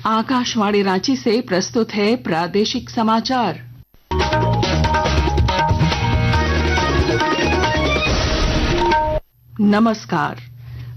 आकाशवाणी रांची से प्रस्तुत है प्रादेशिक समाचार। नमस्कार,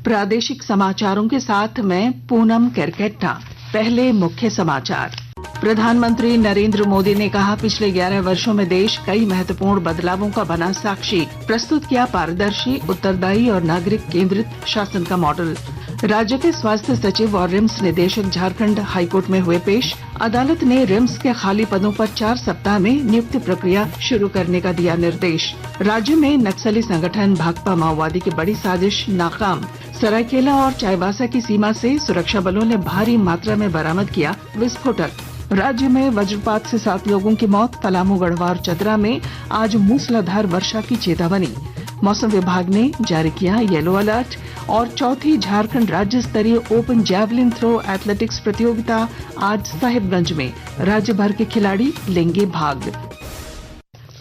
प्रादेशिक समाचारों के साथ मैं पूनम केरकेट्टा। पहले मुख्य समाचार। प्रधानमंत्री नरेंद्र मोदी ने कहा, पिछले 11 वर्षों में देश कई महत्वपूर्ण बदलावों का बना साक्षी। प्रस्तुत किया पारदर्शी, उत्तरदायी और नागरिक केंद्रित शासन का मॉडल। राज्य के स्वास्थ्य सचिव और रिम्स निदेशक झारखंड हाईकोर्ट में हुए पेश। अदालत ने रिम्स के खाली पदों पर 4 सप्ताह में नियुक्ति प्रक्रिया शुरू करने का दिया निर्देश। राज्य में नक्सली संगठन भाकपा माओवादी की बड़ी साजिश नाकाम। सरायकेला और चाईबासा की सीमा से सुरक्षा बलों ने भारी मात्रा में बरामद किया विस्फोटक। राज्य में वज्रपात से 7 लोगों की मौत। पलामू, गढ़वा और चतरा में आज मूसलाधार वर्षा की चेतावनी। मौसम विभाग ने जारी किया येलो अलर्ट। और चौथी झारखंड राज्य स्तरीय ओपन जैवलिन थ्रो एथलेटिक्स प्रतियोगिता आज साहिबगंज में। राज्य भर के खिलाड़ी लेंगे भाग।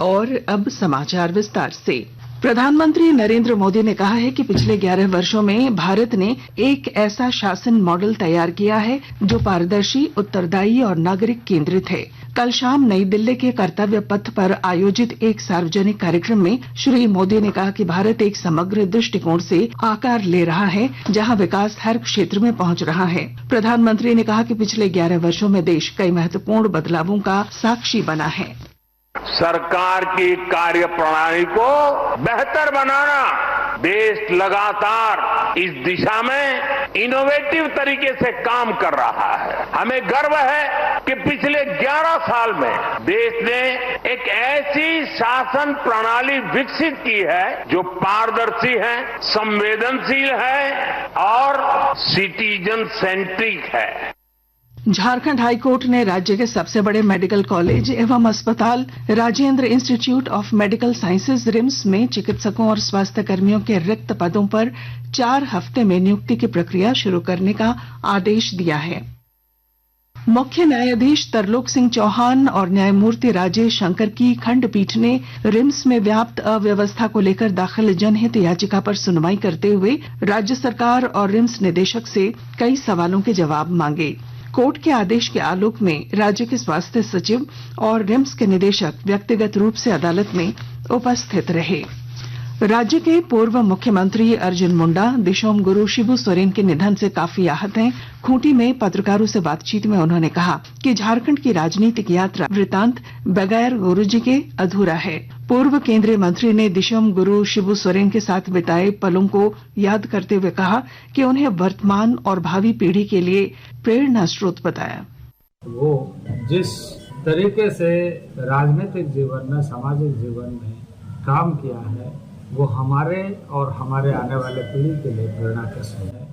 और अब समाचार विस्तार से। प्रधानमंत्री नरेंद्र मोदी ने कहा है कि पिछले 11 वर्षों में भारत ने एक ऐसा शासन मॉडल तैयार किया है जो पारदर्शी, उत्तरदायी और नागरिक केंद्रित है। कल शाम नई दिल्ली के कर्तव्य पथ पर आयोजित एक सार्वजनिक कार्यक्रम में श्री मोदी ने कहा कि भारत एक समग्र दृष्टिकोण से आकार ले रहा है, जहां विकास हर क्षेत्र में पहुंच रहा है। प्रधानमंत्री ने कहा कि पिछले 11 वर्षों में देश कई महत्वपूर्ण बदलावों का साक्षी बना है। सरकार की कार्य प्रणाली को बेहतर बनाना, देश लगातार इस दिशा में इनोवेटिव तरीके से काम कर रहा है। हमें गर्व है कि पिछले 11 साल में देश ने एक ऐसी शासन प्रणाली विकसित की है जो पारदर्शी है, संवेदनशील है और सिटीजन सेंट्रिक है। झारखंड हाईकोर्ट ने राज्य के सबसे बड़े मेडिकल कॉलेज एवं अस्पताल Rajendra institute of medical sciences RIMS में चिकित्सकों और स्वास्थ्य कर्मियों के रिक्त पदों पर 4 हफ्ते में नियुक्ति की प्रक्रिया शुरू करने का आदेश दिया है। मुख्य न्यायाधीश तरलोक सिंह चौहान और न्यायमूर्ति राजेश शंकर की खंडपीठ ने रिम्स में व्याप्त अव्यवस्था को लेकर दाखिल जनहित याचिका पर सुनवाई करते हुए राज्य सरकार और रिम्स निदेशक से कई सवालों के जवाब मांगे। कोर्ट के आदेश के आलोक में राज्य के स्वास्थ्य सचिव और रिम्स के निदेशक व्यक्तिगत रूप से अदालत में उपस्थित रहे। राज्य के पूर्व मुख्यमंत्री अर्जुन मुंडा दिशोम गुरु शिबू सोरेन के निधन से काफी आहत हैं। खूंटी में पत्रकारों से बातचीत में उन्होंने कहा कि झारखंड की राजनीतिक यात्रा वृतांत बगैर गुरुजी के अधूरा है। पूर्व केंद्रीय मंत्री ने दिशोम गुरु शिबू सोरेन के साथ बिताए पलों को याद करते हुए कहा कि उन्हें वर्तमान और भावी पीढ़ी के लिए प्रेरणा स्रोत बताया। वो जिस तरीके से राजनीतिक जीवन में, सामाजिक जीवन में काम किया है, वो हमारे और हमारे आने वाले पीढ़ी के लिए प्रेरणा का स्रोत है।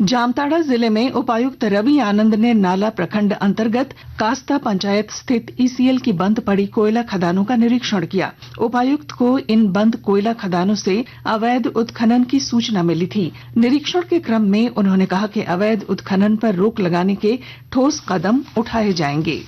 जामताड़ा जिले में उपायुक्त रवि आनंद ने नाला प्रखंड अंतर्गत कास्ता पंचायत स्थित ईसीएल की बंद पड़ी कोयला खदानों का निरीक्षण किया। उपायुक्त को इन बंद कोयला खदानों से अवैध उत्खनन की सूचना मिली थी। निरीक्षण के क्रम में उन्होंने कहा कि अवैध उत्खनन पर रोक लगाने के ठोस कदम उठाए जाएंगे।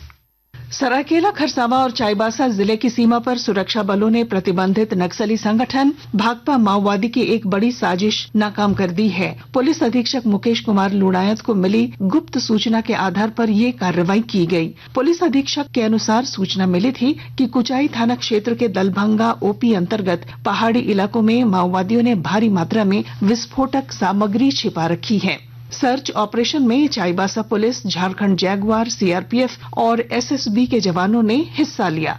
सरायकेला, खरसावां और चाईबासा जिले की सीमा पर सुरक्षा बलों ने प्रतिबंधित नक्सली संगठन भाकपा माओवादी की एक बड़ी साजिश नाकाम कर दी है। पुलिस अधीक्षक मुकेश कुमार लुणायत को मिली गुप्त सूचना के आधार पर ये कार्रवाई की गई। पुलिस अधीक्षक के अनुसार सूचना मिली थी कि कुचाई थाना क्षेत्र के दलभंगा ओपी अंतर्गत पहाड़ी इलाकों में माओवादियों ने भारी मात्रा में विस्फोटक सामग्री छिपा रखी है। सर्च ऑपरेशन में Chaibasa police, Jharkhand Jaguar, CRPF और एसएसबी के जवानों ने हिस्सा लिया।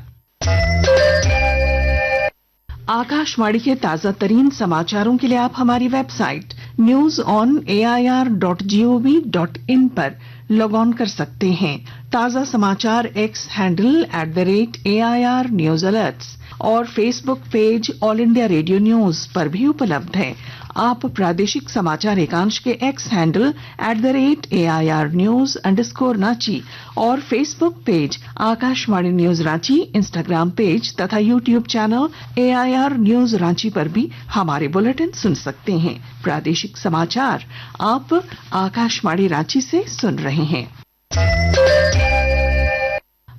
आकाशवाणी के ताजा तरीन समाचारों के लिए आप हमारी वेबसाइट newsonair.gov.in पर लॉग ऑन कर सकते हैं। ताजा समाचार X handle @AIR news alerts और Facebook page All India Radio News पर भी उपलब्ध है। आप प्रादेशिक समाचार एकांश के एक्स हैंडल @AIR न्यूज _ और Facebook page Akashvani news Ranchi, Instagram page तथा YouTube channel AIR news Ranchi पर भी हमारे बुलेटिन सुन सकते हैं। प्रादेशिक समाचार आप आकाशवाणी रांची से सुन रहे हैं।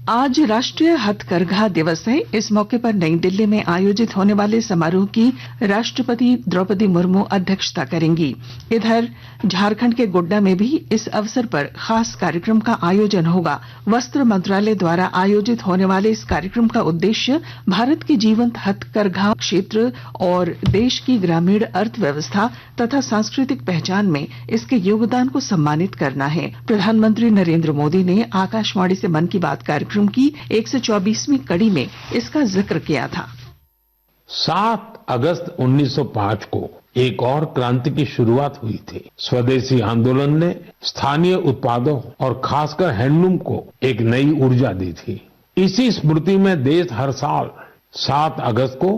आज राष्ट्रीय हथकरघा दिवस है। इस मौके पर नई दिल्ली में आयोजित होने वाले समारोह की राष्ट्रपति द्रौपदी मुर्मू अध्यक्षता करेंगी। इधर झारखंड के गोड्डा में भी इस अवसर पर खास कार्यक्रम का आयोजन होगा। वस्त्र मंत्रालय द्वारा आयोजित होने वाले इस कार्यक्रम का उद्देश्य भारत की जीवंत हथकरघा क्षेत्र और देश की ग्रामीण अर्थव्यवस्था तथा सांस्कृतिक पहचान में इसके योगदान को सम्मानित करना है। प्रधानमंत्री नरेंद्र मोदी ने आकाशवाणी से मन की बात कार्यक्रम की 124वीं कड़ी में इसका जिक्र किया था। 7 अगस्त 1905 को एक और क्रांति की शुरुआत हुई थी। स्वदेशी आंदोलन ने स्थानीय उत्पादों और खासकर हैंडलूम को एक नई ऊर्जा दी थी। इसी स्मृति में देश हर साल 7 अगस्त को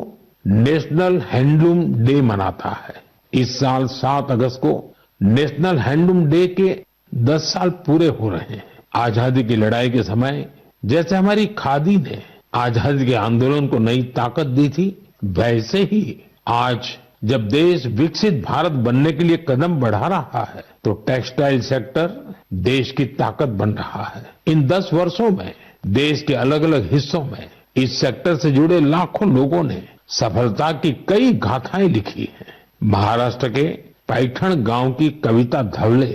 नेशनल हैंडलूम डे मनाता है। इस साल 7 अगस्त को नेशनल हैंडलूम डे के 10 साल पूरे हो रहे हैं। आजादी की लड़ाई के समय जैसे हमारी खादी ने आजादी के आंदोलन को नई ताकत दी थी, वैसे ही आज जब देश विकसित भारत बनने के लिए कदम बढ़ा रहा है तो टेक्सटाइल सेक्टर देश की ताकत बन रहा है। इन 10 वर्षों में देश के अलग अलग हिस्सों में इस सेक्टर से जुड़े लाखों लोगों ने सफलता की कई गाथाएं लिखी हैं। महाराष्ट्र के पैठण गांव की कविता धवले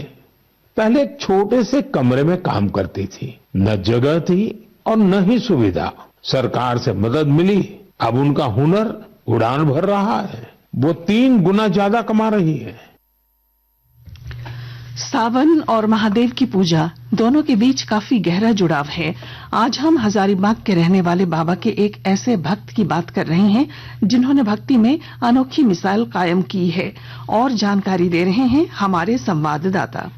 पहले एक छोटे से कमरे में काम करती थी। न जगह थी और न ही सुविधा। सरकार से मदद मिली, अब उनका हुनर उड़ान भर रहा है। वो 3 गुना ज्यादा कमा रही है। सावन और महादेव की पूजा दोनों के बीच काफी गहरा जुड़ाव है। आज हम हजारीबाग के रहने वाले बाबा के एक ऐसे भक्त की बात कर रहे हैं जिन्होंने भक्ति में अनोखी मिसाल कायम की है। और जानकारी दे रहे हैं हमारे संवाददाता।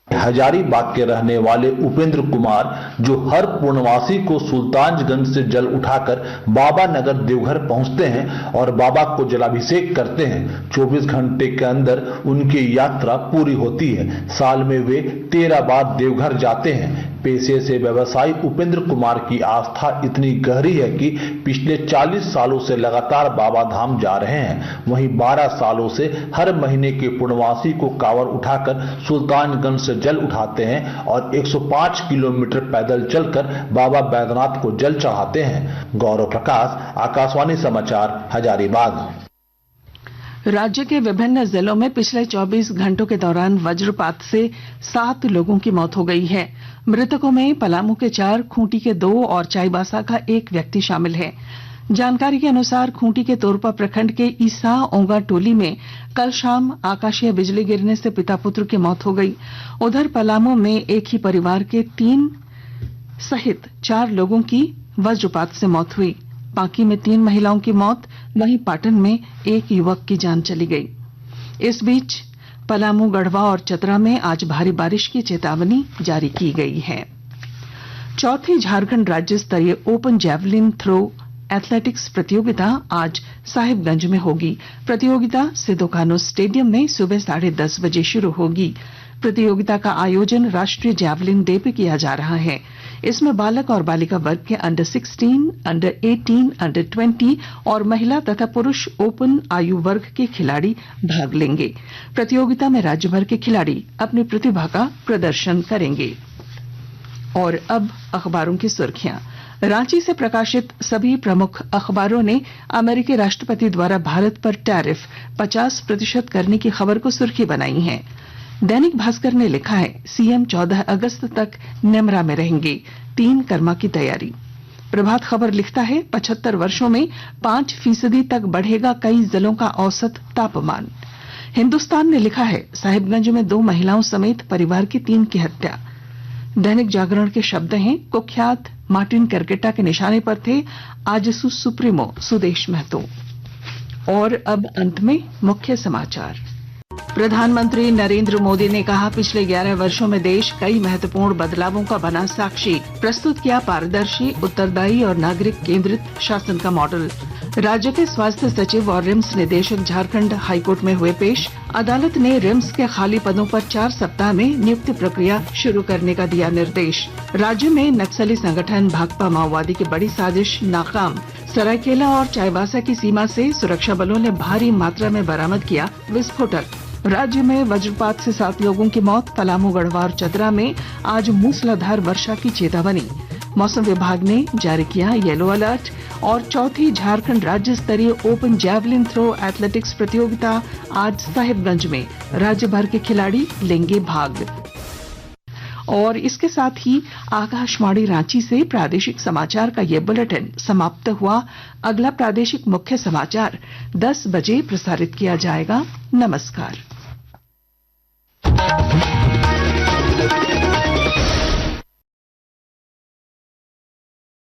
हजारीबाग के रहने वाले उपेंद्र कुमार जो हर पूर्णवासी को सुल्तानगंज से जल उठाकर बाबा नगर देवघर पहुंचते हैं और बाबा को जलाभिषेक करते हैं। 24 घंटे के अंदर उनकी यात्रा पूरी होती है। साल में वे 13 बार देवघर जाते हैं। पेशे से व्यवसायी उपेंद्र कुमार की आस्था इतनी गहरी है कि पिछले 40 सालों से लगातार बाबा धाम जा रहे हैं। वहीं 12 सालों से हर महीने के पूर्णवासी को कांवड़ उठाकर सुल्तानगंज से जल उठाते हैं और 105 किलोमीटर पैदल चलकर बाबा बैद्यनाथ को जल चढ़ाते हैं। गौरव प्रकाश, आकाशवाणी समाचार, हजारीबाग। राज्य के विभिन्न जिलों में पिछले 24 घंटों के दौरान वज्रपात से 7 लोगों की मौत हो गई है। मृतकों में पलामू के 4, खूंटी के 2 और चाईबासा का 1 व्यक्ति शामिल है। जानकारी के अनुसार खूंटी के तोरपा प्रखंड के ईसा ओंगा टोली में कल शाम आकाशीय बिजली गिरने से पिता पुत्र की मौत हो गई। उधर पलामू में एक ही परिवार के 3 सहित 4 लोगों की वज्रपात से मौत हुई। पांकी में 3 महिलाओं की मौत, वहीं पाटन में 1 युवक की जान चली गई। इस बीच पलामू, गढ़वा और चतरा में आज भारी बारिश की चेतावनी जारी की गई है। चौथी झारखंड राज्य स्तरीय ओपन जैवलिन थ्रो एथलेटिक्स प्रतियोगिता आज साहिबगंज में होगी। प्रतियोगिता सिदो कान्हू स्टेडियम में सुबह 10:30 बजे शुरू होगी। प्रतियोगिता का आयोजन राष्ट्रीय जैवलिन डे पे किया जा रहा है। इसमें बालक और बालिका वर्ग के अंडर 16, अंडर 18, अंडर 20 और महिला तथा पुरुष ओपन आयु वर्ग के खिलाड़ी भाग लेंगे। प्रतियोगिता में राज्य भर के खिलाड़ी अपनी प्रतिभा का प्रदर्शन करेंगे। और अब अखबारों की सुर्खियां। रांची से प्रकाशित सभी प्रमुख अखबारों ने अमेरिकी राष्ट्रपति द्वारा भारत पर टैरिफ 50% करने की खबर को सुर्खी बनाई है। दैनिक भास्कर ने लिखा है, सीएम 14 अगस्त तक नेमरा में रहेंगे, 3 कर्मा की तैयारी। प्रभात खबर लिखता है, 75 वर्षों में 5% तक बढ़ेगा कई जिलों का औसत तापमान। हिंदुस्तान ने लिखा है, साहिबगंज में 2 महिलाओं समेत परिवार की 3 की हत्या। दैनिक जागरण के शब्द हैं, कुख्यात मार्टिन केरकेटा के निशाने पर थे आजसू सुप्रीमो सुदेश महतो। और अब अंत में मुख्य समाचार। प्रधानमंत्री नरेंद्र मोदी ने कहा, पिछले 11 वर्षों में देश कई महत्वपूर्ण बदलावों का बना साक्षी। प्रस्तुत किया पारदर्शी, उत्तरदायी और नागरिक केंद्रित शासन का मॉडल। राज्य के स्वास्थ्य सचिव और रिम्स निदेशक झारखंड हाईकोर्ट में हुए पेश। अदालत ने रिम्स के खाली पदों पर 4 सप्ताह में नियुक्ति प्रक्रिया शुरू करने का दिया निर्देश। राज्य में नक्सली संगठन भाकपा माओवादी की बड़ी साजिश नाकाम। सरायकेला और चाईबासा की सीमा से सुरक्षा बलों ने भारी मात्रा में बरामद किया विस्फोटक। राज्य में वज्रपात से 7 लोगों की मौत। पलामू, गढ़वा और चतरा में आज मूसलाधार वर्षा की चेतावनी। मौसम विभाग ने जारी किया येलो अलर्ट। और चौथी झारखंड राज्य स्तरीय ओपन जैवलिन थ्रो एथलेटिक्स प्रतियोगिता आज साहिबगंज में। राज्य भर के खिलाड़ी लेंगे भाग। और इसके साथ ही आकाशवाणी रांची से प्रादेशिक समाचार का ये बुलेटिन समाप्त हुआ। अगला प्रादेशिक मुख्य समाचार 10 बजे प्रसारित किया जाएगा। नमस्कार।